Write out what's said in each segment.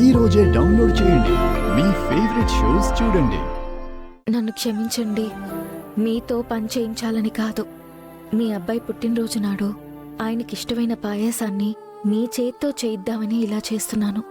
ఈ రోజే డౌన్లోడ్ చేయండి. మీ ఫేవరెట్ షోస్ చూడండి. నన్ను క్షమించండి. మీతో పని చేయించాలని కాదు. మీ అబ్బాయి పుట్టినరోజు నాడు ఆయనకిష్టమైన పాయాసాన్ని మీ చేత్తో చేయిద్దామని ఇలా చేస్తున్నాను.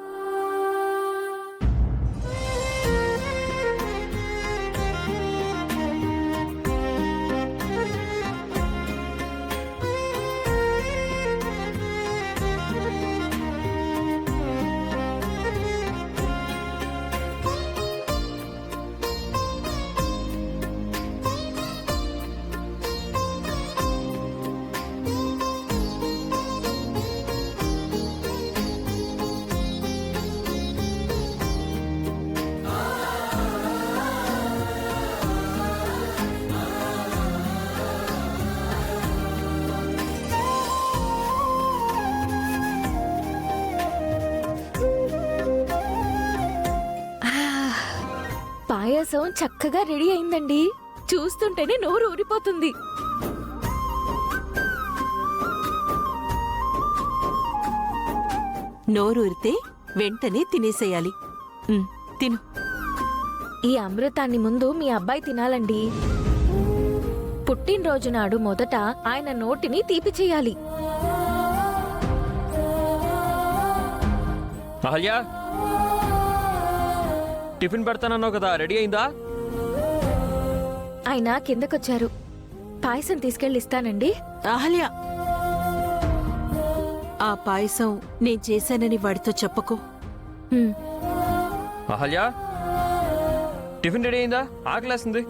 పాయాసం చక్కగా రెడీ అయిందండి. చూస్తుంటేనే నోరు ఊరిపోతుంది. నోరూరితే వెంటనే తినేసేయాలి. తిను. ఈ అమృతాన్ని ముందు మీ అబ్బాయి తినాలండి. పుట్టినరోజు నాడు మొదట ఆయన నోటిని తీపి చేయాలి. అహల్యా, టిఫిన్ పెడతానన్నావు కదా, రెడీ అయిందా? ఆయన కిందకొచ్చారు. పాయసం తీసుకెళ్ళి ఇస్తానండి. అహల్య, ఆ పాయసం నేను చేశానని వాడితో చెప్పకు. అహల్యా, టిఫిన్ రెడీ అయిందా? ఆకలేస్తుంది.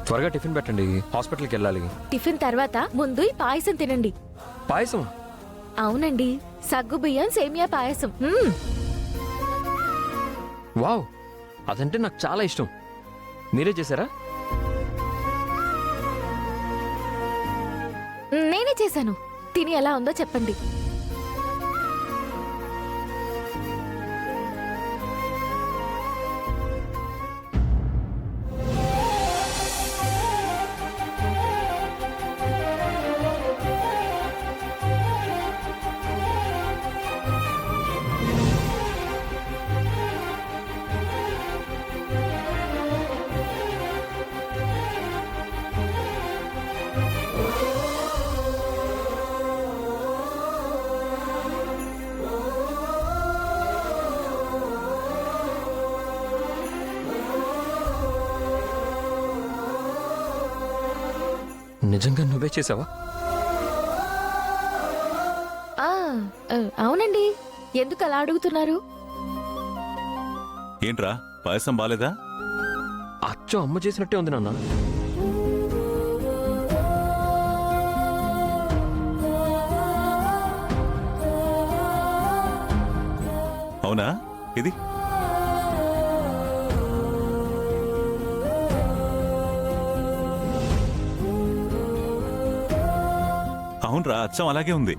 త్వరగా టిఫిన్ పెట్టండి, హాస్పిటల్కి వెళ్ళాలి. టిఫిన్ తర్వాత ముందు ఈ పాయసం తినండి. పాయసం? అవునండి, సగ్గుబియ్యం సేమియా పాయసం. వావ్, అదంటే నాకు చాలా ఇష్టం. మీరే చేశారా? నేనే చేశాను. తిని ఎలా ఉందో చెప్పండి. నిజంగా నువ్వే చేసావా? అవునండి. ఎందుకు అలా అడుగుతున్నారు? ఏంట్రా, పాయసం బాలేదా? అచ్చో అమ్మ చేసినట్టే ఉంది నాన్న. అవునా? ఇది అవునరా, అచ్చం అలాగే ఉంది.